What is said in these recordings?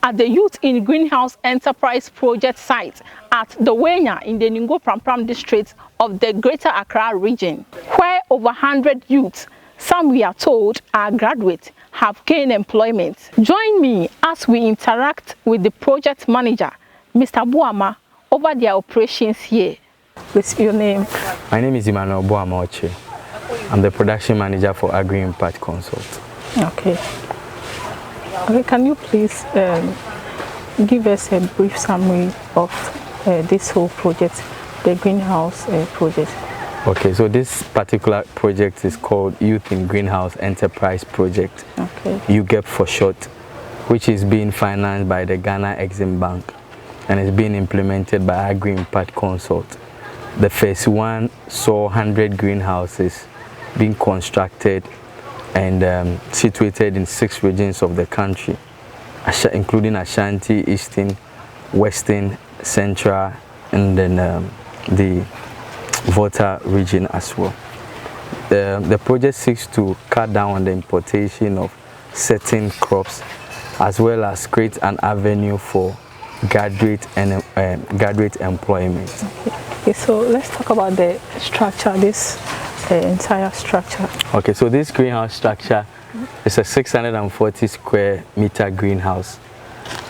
at the Youth in Greenhouse Enterprise Project site at the Wenya in the Ningo Prampram district of the Greater Accra region, where over 100 youths, some we are told are graduates, have gained employment. Join me as we interact with the project manager, Mr. Boama, over their operations here. What's your name? My name is Emmanuel Boama Oche. I'm the production manager for Agri Impact Consult. Okay. Okay, can you please give us a brief summary of this whole project, the greenhouse project? Okay, so this particular project is called Youth in Greenhouse Enterprise Project, okay. UGEP for short, which is being financed by the Ghana Exim Bank and is being implemented by Agri Impact Consult. The phase one saw 100 greenhouses being constructed and situated in 6 regions of the country, including Ashanti, Eastern, Western, Central, and then the Volta region as well. The project seeks to cut down on the importation of certain crops, as well as create an avenue for graduate employment. Okay, so let's talk about the structure, this entire structure. Okay, so this greenhouse structure is a 640 square meter greenhouse.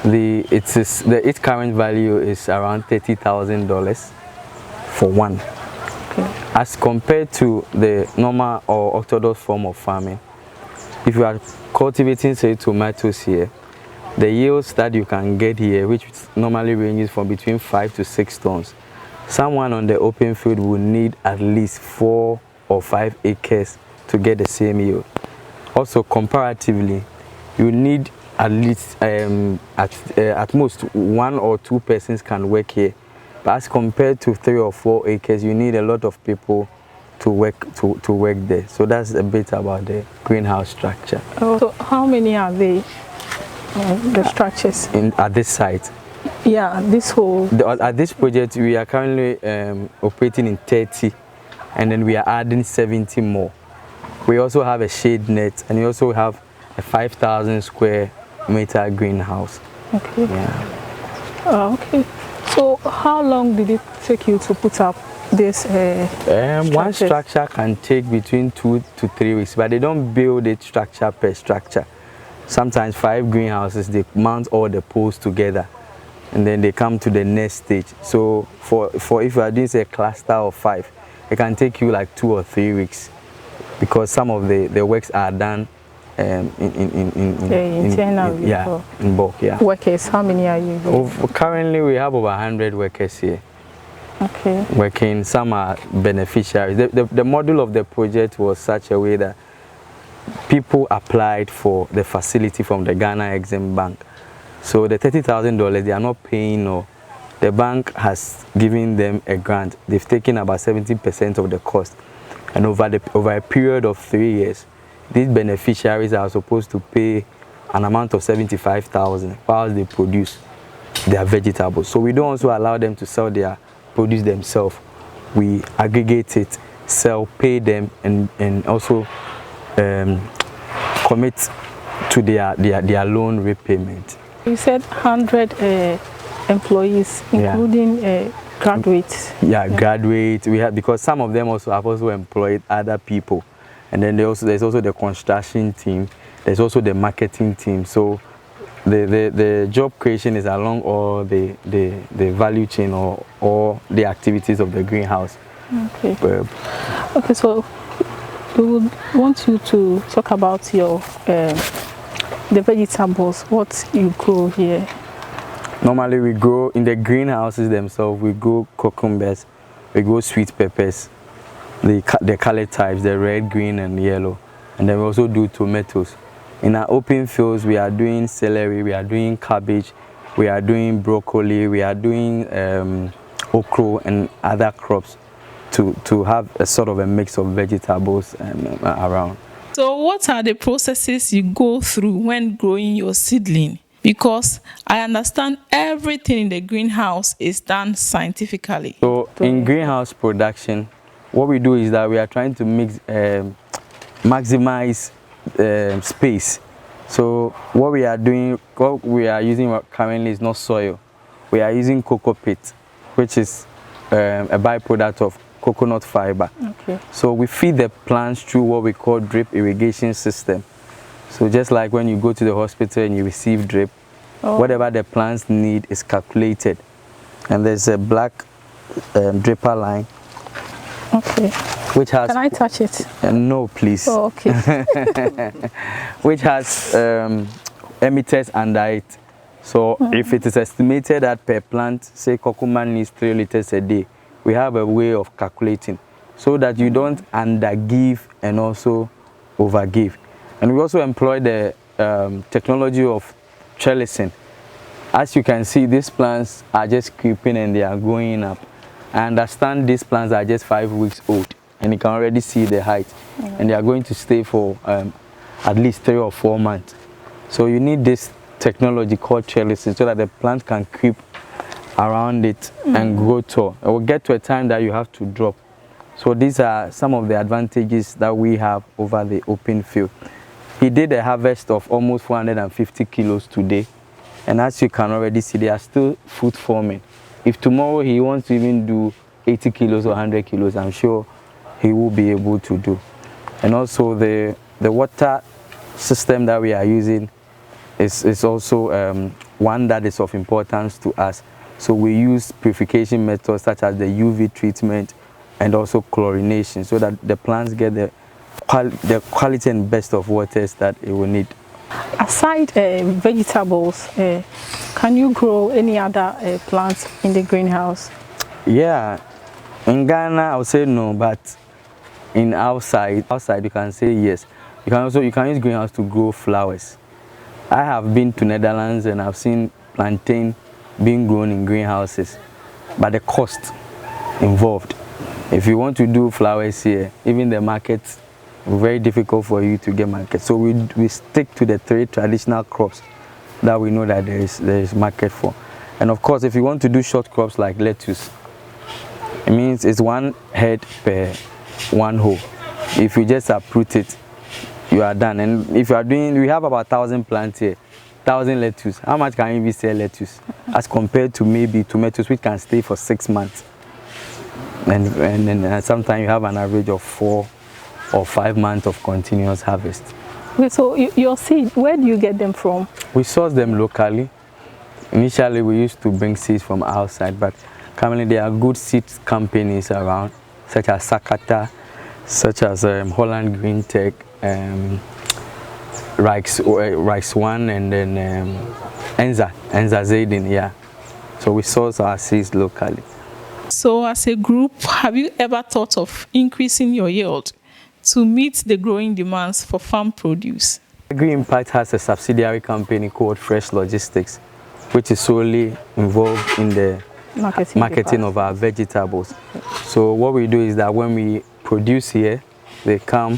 Its current value is around $30,000 for one. Okay. As compared to the normal or orthodox form of farming, if you are cultivating, say, tomatoes here, the yields that you can get here, which normally ranges from between 5 to 6 tons, someone on the open field will need at least 4 or 5 acres to get the same yield. Also, comparatively, you need at least at most 1 or 2 persons can work here. But as compared to 3 or 4 acres, you need a lot of people to work there. So that's a bit about the greenhouse structure. So how many are they? The structures at this site? Yeah, this whole. At this project, we are currently operating in 30, and then we are adding 70 more. We also have a shade net, and we also have a 5,000 square meter greenhouse. Okay. Yeah. Okay. So how long did it take you to put up this? One structure can take between 2 to 3 weeks, but they don't build it structure per structure. Sometimes 5 greenhouses, they mount all the poles together, and then they come to the next stage. So for if you are doing a cluster of 5, it can take you like 2 or 3 weeks, because some of the works are done in bulk. Yeah. Workers, how many are you here? Currently we have over 100 workers here. Okay. Working. Some are beneficiaries. The model of the project was such a way that people applied for the facility from the Ghana Exim Bank. So the $30,000 they are not paying, or the bank has given them a grant. They've taken about 70% of the cost, and over a period of 3 years, these beneficiaries are supposed to pay an amount of $75,000 while they produce their vegetables. So we don't also allow them to sell their produce themselves. We aggregate it, sell, pay them, and also commit to their loan repayment. You said 100 employees, including graduates. Yeah, graduates. We have, because some of them also have employed other people, and then there's also the construction team. There's also the marketing team. So the job creation is along all the value chain or the activities of the greenhouse. Okay. Okay, so we would want you to talk about your the vegetables, what you grow here. Normally we grow in the greenhouses themselves. We grow cucumbers, we grow sweet peppers, the color types, the red, green, and yellow, and then we also do tomatoes. In our open fields, we are doing celery, we are doing cabbage, we are doing broccoli, we are doing okra and other crops to have a sort of a mix of vegetables around. So what are the processes you go through when growing your seedling? Because I understand everything in the greenhouse is done scientifically. So in greenhouse production, what we do is that we are trying to maximize space So what we are using currently is not soil. We are using cocoa pit, which is a byproduct of coconut fiber. Okay. So we feed the plants through what we call drip irrigation system. So just like when you go to the hospital and you receive drip, whatever the plants need is calculated. And there's a black dripper line. Okay. Which has. Can I touch it? No, please. Oh, okay. Which has emitters under it. So if it is estimated that per plant, say curcuma needs 3 liters a day, we have a way of calculating so that you don't undergive and also overgive. And we also employ the technology of trellising. As you can see, these plants are just creeping and they are going up. I understand these plants are just 5 weeks old and you can already see the height, and they are going to stay for at least 3 or 4 months. So you need this technology called trellising so that the plant can creep around it and grow tall. It will get to a time that you have to drop. So these are some of the advantages that we have over the open field. He did a harvest of almost 450 kilos today, and as you can already see, they are still fruit forming. If tomorrow he wants to even do 80 kilos or 100 kilos, I'm sure he will be able to do. And also the water system that we are using is also one that is of importance to us. So we use purification methods such as the UV treatment and also chlorination so that the plants get the quality and best of waters that it will need. Aside vegetables, can you grow any other plants in the greenhouse? Yeah, in Ghana I would say no, but in outside you can say yes. You can use greenhouse to grow flowers. I have been to Netherlands and I've seen plantain being grown in greenhouses, but the cost involved, if you want to do flowers here, even the markets, very difficult for you to get market. So we stick to the 3 traditional crops that we know that there is market for. And of course, if you want to do short crops like lettuce, it means it's 1 head per 1 hole. If you just uproot it, you are done. And if you are doing, we have about 1,000 plants here, 1,000 lettuce. How much can you be sell lettuce as compared to maybe tomatoes, which can stay for 6 months? And sometimes you have an average of 4 or 5 months of continuous harvest. Okay, so your seed, where do you get them from? We source them locally. Initially, we used to bring seeds from outside, but currently there are good seed companies around, such as Sakata, such as Holland Green Tech, Rice One, and then Enza Zayden, yeah. So we source our seeds locally. So as a group, have you ever thought of increasing your yield to meet the growing demands for farm produce? Agri Impact has a subsidiary company called Fresh Logistics, which is solely involved in the marketing of our vegetables. So what we do is that when we produce here, they come.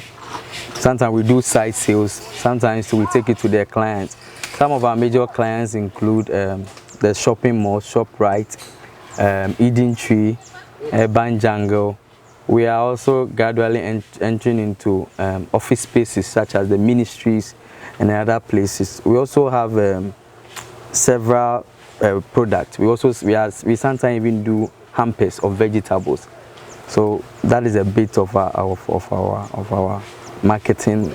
Sometimes we do site sales. Sometimes we take it to their clients. Some of our major clients include the shopping malls, ShopRite, Eden Tree, Urban Jungle. We are also gradually entering into office spaces such as the ministries and other places. We also have several products. We sometimes even do hampers of vegetables. So that is a bit of our marketing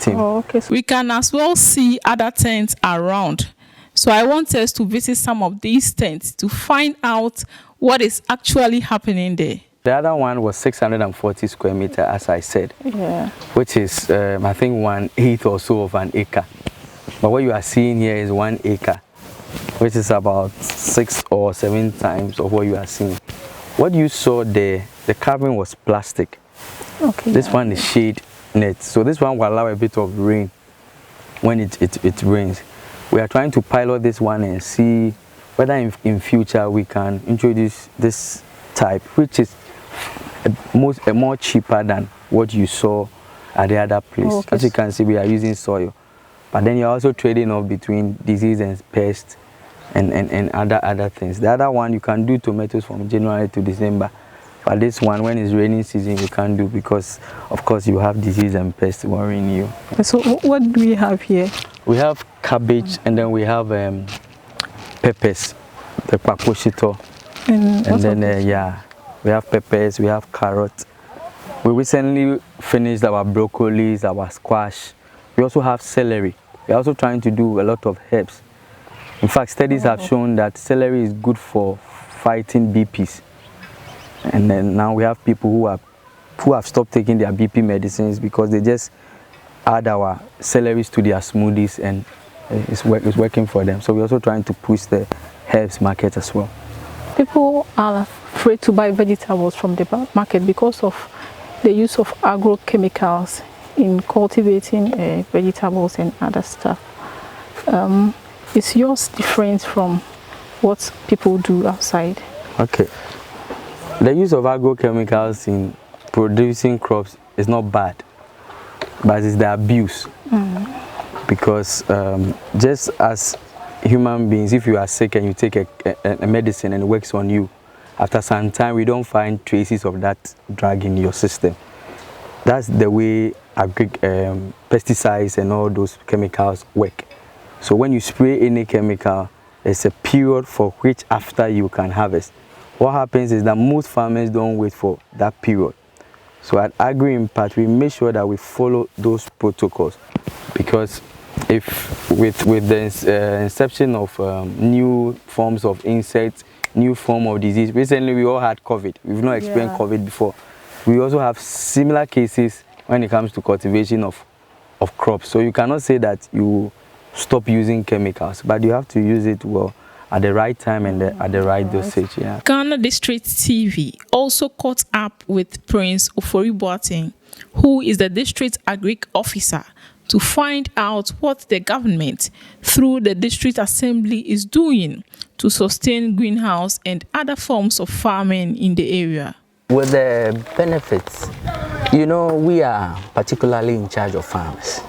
team. Oh, okay. We can as well see other tents around. So I want us to visit some of these tents to find out what is actually happening there. The other one was 640 square meters, as I said, which is, I think, 1/8 or so of an acre. But what you are seeing here is 1 acre, which is about 6 or 7 times of what you are seeing. What you saw there, the covering was plastic. Okay. This one is shade net. So this one will allow a bit of rain when it rains. We are trying to pilot this one and see whether in future we can introduce this type, which is more cheaper than what you saw at the other place. Okay. As you can see, we are using soil, but then you're also trading off between disease and pest and other things. The other one, you can do tomatoes from January to December, but this one, when it's raining season, you can't do because of course you have disease and pest worrying you. So what do we have here? We have cabbage, and then we have peppers, the pakoshito. And then, yeah, we have peppers, we have carrots. We recently finished our broccolis, our squash. We also have celery. We're also trying to do a lot of herbs. In fact, studies have shown that celery is good for fighting BPs. And then now we have people who have stopped taking their BP medicines because they just add our celeries to their smoothies, and it's working for them. So we're also trying to push the herbs market as well. People are afraid to buy vegetables from the market because of the use of agrochemicals in cultivating vegetables and other stuff. Is yours different from what people do outside? Okay. The use of agrochemicals in producing crops is not bad, but it's the abuse. Because just as human beings, if you are sick and you take a medicine and it works on you, after some time we don't find traces of that drug in your system. That's the way pesticides and all those chemicals work. So when you spray any chemical, there's a period for which after you can harvest. What happens is that most farmers don't wait for that period. So at Agri Impact, we make sure that we follow those protocols, because if with the inception of new forms of insects, new form of disease, recently we all had COVID. We've not experienced COVID before. We also have similar cases when it comes to cultivation of crops. So you cannot say that you stop using chemicals, but you have to use it well at the right time and at the right dosage. Yeah. Ghanadistricts TV also caught up with Prince Ofori-Boateng, who is the district agric officer, to find out what the government through the district assembly is doing to sustain greenhouse and other forms of farming in the area. With the benefits, you know, we are particularly in charge of farmers,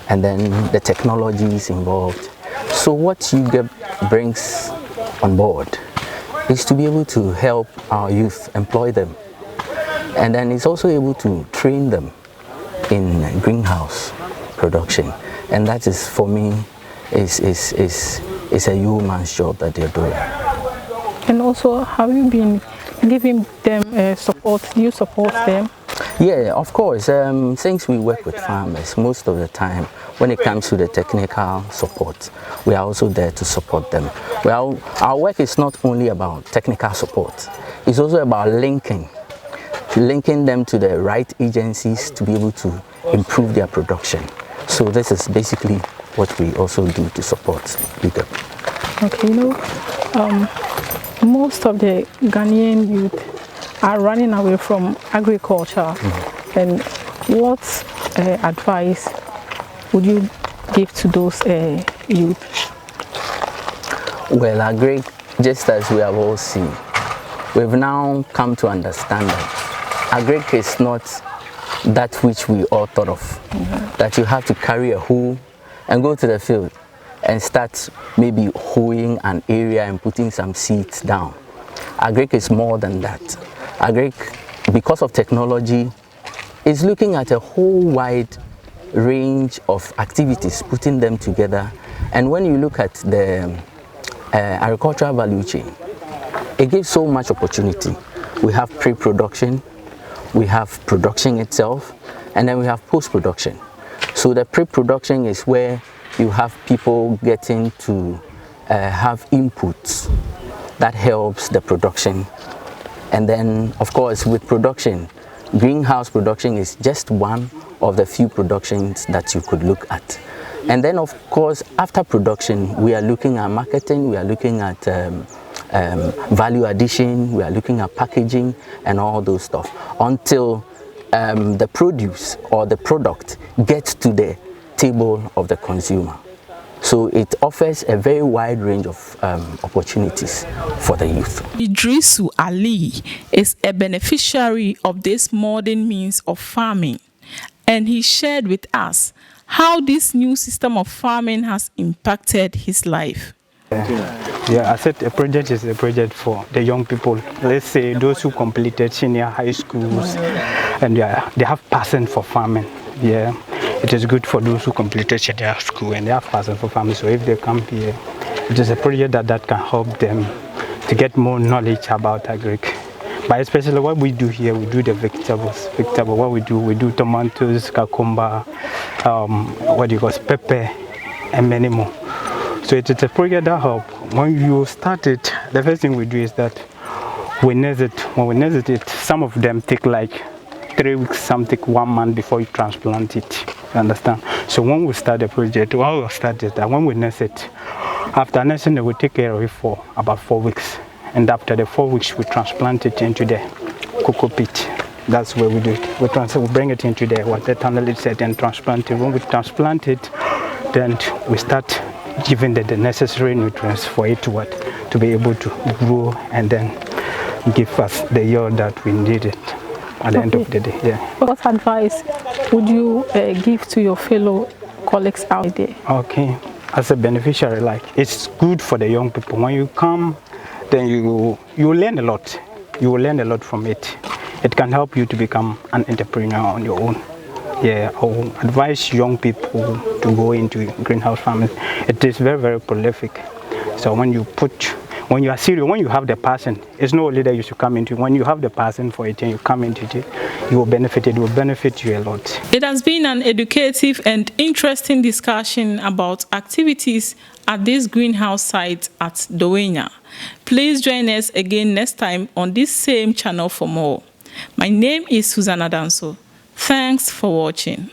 and then the technology is involved. So what UGEP brings on board is to be able to help our youth, employ them, and then it's also able to train them in greenhouse production, and that is, for me, is a yeoman's job that they're doing. And also, have you been giving them support? Do you support them? Yeah, of course. Since we work with farmers, most of the time, when it comes to the technical support, we are also there to support them. Well, our work is not only about technical support, it's also about linking them to the right agencies to be able to improve their production. So this is basically what we also do to support UGEP. Okay, you know, most of the Ghanaian youth are running away from agriculture. And what advice would you give to those youth? Well, agric, just as we have all seen, we've now come to understand that agric is not that which we all thought of, that you have to carry a hoe and go to the field and start maybe hoeing an area and putting some seeds down. Agric is more than that. Agric, because of technology, is looking at a whole wide range of activities, putting them together. And when you look at the agricultural value chain, it gives so much opportunity. We have pre-production, we have production itself, and then we have post-production. So the pre-production is where you have people getting to have inputs that helps the production. And then, of course, with production, greenhouse production is just one of the few productions that you could look at. And then, of course, after production, we are looking at marketing, we are looking at value addition, we are looking at packaging and all those stuff until the produce or the product gets to the table of the consumer. So it offers a very wide range of opportunities for the youth. Idrisu Ali is a beneficiary of this modern means of farming, and he shared with us how this new system of farming has impacted his life. Yeah, I said a project is a project for the young people. Let's say those who completed senior high schools and they have passion for farming. Yeah, it is good for those who completed their school and they have passion for farming. So if they come here, it is a project that can help them to get more knowledge about agric. But especially what we do here, we do the vegetables. What we do tomatoes, cucumber, pepper, and many more. So it is a project that helps. When you start it, the first thing we do is that we nurse it. When we nurse it, some of them take like 3 weeks, some take 1 month before you transplant it. You understand? So when we start the project, what we'll start is that when we nurse it, after nursing it, we take care of it for about 4 weeks. And after the 4 weeks, we transplant it into the cocoa pit. That's where we do it. We bring it into the water tunnel it set and transplant it. When we transplant it, then we start giving the necessary nutrients for it to be able to grow and then give us the yield that we needed at the end of the day. Yeah. What advice would you give to your fellow colleagues out there? Okay, as a beneficiary, like it's good for the young people. When you come, then you learn a lot. You will learn a lot from it. It can help you to become an entrepreneur on your own. Yeah, I will advise young people to go into greenhouse farming. It is very, very prolific. So when you are serious, when you have the passion, it's not only that you should come into it. When you have the passion for it and you come into it, you will benefit. It will benefit you a lot. It has been an educative and interesting discussion about activities at this greenhouse site at Dowenya. Please join us again next time on this same channel for more. My name is Susanna Danso. Thanks for watching.